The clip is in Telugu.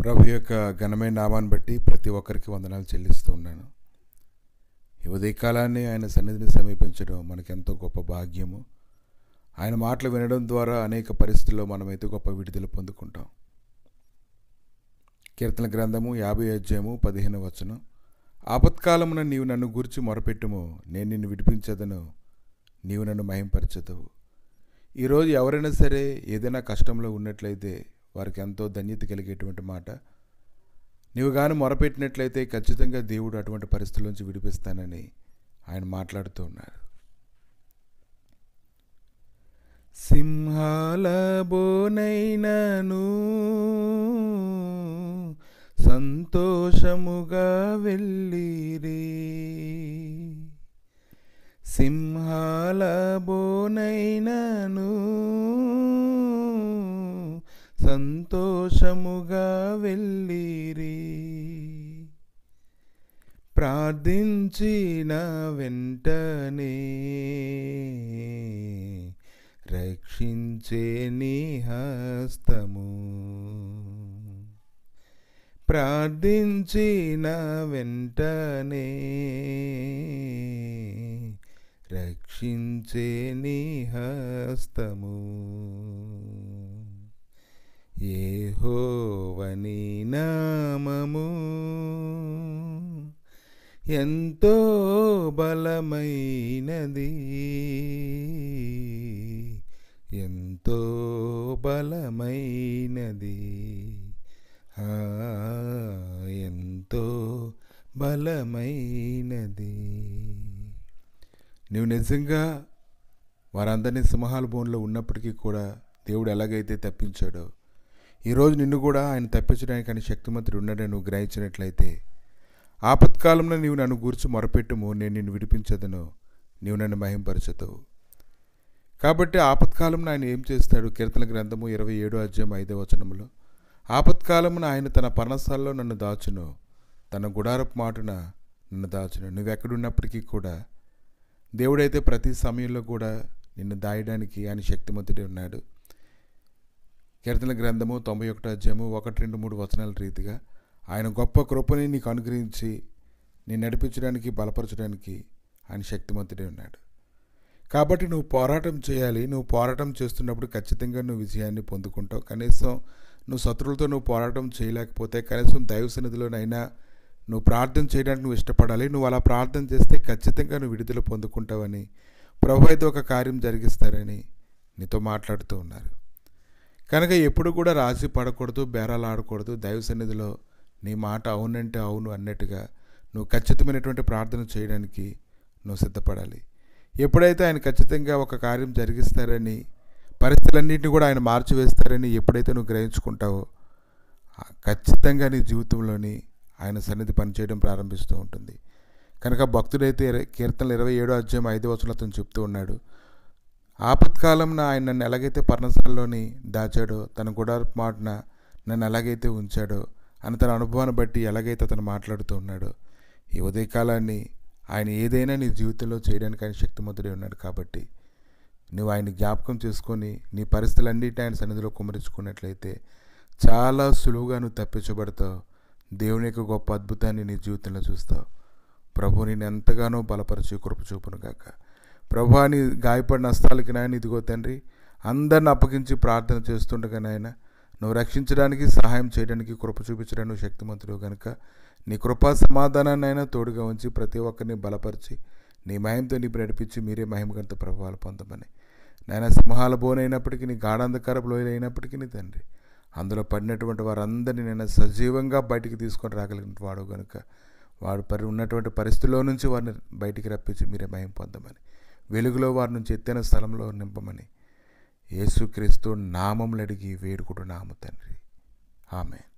ప్రభు యొక్క ఘనమైన నామాన్ని బట్టి ప్రతి ఒక్కరికి వందనాలు చెల్లిస్తూ ఉన్నాను. ఈ ఉదయకాలాన్ని ఆయన సన్నిధిని సమీపించడం మనకెంతో గొప్ప భాగ్యము. ఆయన మాటలు వినడం ద్వారా అనేక పరిస్థితుల్లో మనమైతే గొప్ప విడుదల పొందుకుంటాం. కీర్తన గ్రంథము 50:15 ఆపత్కాలమున నీవు నన్ను గూర్చి మొరపెట్టుము, నేను నిన్ను విడిపించదను, నీవు నన్ను మహింపరచదవు. ఈరోజు ఎవరైనా సరే ఏదైనా కష్టంలో ఉన్నట్లయితే వారికి ఎంతో ధన్యత కలిగేటువంటి మాట. నీవు కానీ మొరపెట్టినట్లయితే ఖచ్చితంగా దేవుడు అటువంటి పరిస్థితుల నుంచి విడిపిస్తానని ఆయన మాట్లాడుతూ ఉన్నారు. సింహాల బోనైనను సంతోషముగా వెళ్ళిరి, సింహాల బోనైనను సంతోషముగా వెళ్ళిరి, ప్రార్థించిన వెంటనే రక్షించే నీ హస్తము, ప్రార్థించిన వెంటనే రక్షించే నీ హస్తము. యెహోవా నీ నామము ఎంతో బలమైనది, ఎంతో బలమైనది, ఎంతో బలమైనది. నీవు నిజంగా వారందరినీ సింహాల బోన్లో ఉన్నప్పటికీ కూడా దేవుడు ఎలాగైతే తప్పించాడో ఈరోజు నిన్ను కూడా ఆయన తప్పించడానికి ఆయన శక్తిమంతుడు ఉన్నాడని నువ్వు గ్రహించినట్లయితే, ఆపత్కాలంలో నీవు నన్ను గూర్చి మొరపెట్టుము, నేను నిన్ను విడిపించదను, నీవు నన్ను మహింపరచదవు. కాబట్టి ఆపత్కాలంలో ఆయన ఏం చేస్తాడు? కీర్తన గ్రంథము 27:5 ఆపత్కాలమున ఆయన తన పర్ణశాలలో నన్ను దాచును, తన గుడారపు మాటున నన్ను దాచును. నువ్వెక్కడున్నప్పటికీ కూడా దేవుడైతే ప్రతి సమయంలో కూడా నిన్ను దాయడానికి ఆయన శక్తిమంతుడే ఉన్నాడు. కీర్తన గ్రంథము 91:1-3 రీతిగా ఆయన గొప్ప కృపని నీకు అనుగ్రహించి నేను నడిపించడానికి బలపరచడానికి ఆయన శక్తిమంతుడే ఉన్నాడు. కాబట్టి నువ్వు పోరాటం చేయాలి. నువ్వు పోరాటం చేస్తున్నప్పుడు ఖచ్చితంగా నువ్వు విజయాన్ని పొందుకుంటావు. కనీసం నువ్వు శత్రువులతో నువ్వు పోరాటం చేయలేకపోతే కనీసం దైవ సన్నిధిలోనైనా నువ్వు ప్రార్థన చేయడానికి నువ్వు ఇష్టపడాలి. నువ్వు అలా ప్రార్థన చేస్తే ఖచ్చితంగా నువ్వు విడుదల పొందుకుంటావని ప్రభు అయితే ఒక కార్యం జరిగిస్తారని నీతో మాట్లాడుతూ ఉన్నారు. కనుక ఎప్పుడు కూడా రాజీ పడకూడదు, బేరాలు ఆడకూడదు. దైవ సన్నిధిలో నీ మాట అవునంటే అవును అన్నట్టుగా నువ్వు ఖచ్చితమైనటువంటి ప్రార్థన చేయడానికి నువ్వు సిద్ధపడాలి. ఎప్పుడైతే ఆయన ఖచ్చితంగా ఒక కార్యం జరిగిస్తారని, పరిస్థితులన్నింటినీ కూడా ఆయన మార్చివేస్తారని ఎప్పుడైతే నువ్వు గ్రహించుకుంటావో ఖచ్చితంగా నీ జీవితంలోని ఆయన సన్నిధి పనిచేయడం ప్రారంభిస్తూ ఉంటుంది. కనుక భక్తుడైతే కీర్తనలు 27:5 చెప్తూ ఉన్నాడు, ఆపత్కాలంన ఆయన నన్ను ఎలాగైతే పర్ణశాలలోని దాచాడో, తన గుడారపు మాటున నన్ను ఎలాగైతే ఉంచాడో అని తన అనుభవాన్ని బట్టి ఎలాగైతే అతను మాట్లాడుతూ ఉన్నాడో, ఈ ఉదయకాలాన్ని ఆయన ఏదైనా నీ జీవితంలో చేయడానికి ఆయన శక్తిమంతుడే ఉన్నాడు. కాబట్టి నువ్వు ఆయన జ్ఞాపకం చేసుకొని నీ పరిస్థితులన్నిటిని ఆయన సన్నిధిలో కుమరించుకున్నట్లయితే చాలా సులువుగా నువ్వు తప్పించబడతావు. దేవుని యొక్క గొప్ప అద్భుతాన్ని నీ జీవితంలో చూస్తావు. ప్రభు నేను ఎంతగానో బలపరిచి కృప చూపును గాక. ప్రభు నీ గాయపడిన హస్తాలకి నాయన ఇదిగో తండ్రి, అందరిని అప్పగించి ప్రార్థన చేస్తుండగా నాయన నువ్వు రక్షించడానికి సహాయం చేయడానికి కృప చూపించడానికి నువ్వు శక్తిమంతుడు కనుక నీ కృపా సమాధానాన్ని అయినా తోడుగా ఉంచి ప్రతి ఒక్కరిని బలపరిచి నీ మహిమతో నీ నడిపించి మీరే మహిమగంత ప్రభావాలు పొందమని నాయన, సింహాల బోనైనప్పటికీ నీ గాఢాంధకారపు లోయలు అయినప్పటికీ నీ తండ్రి అందులో పడినటువంటి వారందరినీ నేను సజీవంగా బయటికి తీసుకొని రాగలిగిన వాడు కనుక వాడు ఉన్నటువంటి పరిస్థితుల్లో నుంచి వారిని బయటికి రప్పించి మీరే మహిమ పొందమని, వెలుగులో వారి నుంచి ఎత్తైన స్థలంలో నింపమని యేసుక్రీస్తు నామములు అడిగి వేడుకుంటున్నాము తండ్రి. ఆమేన్.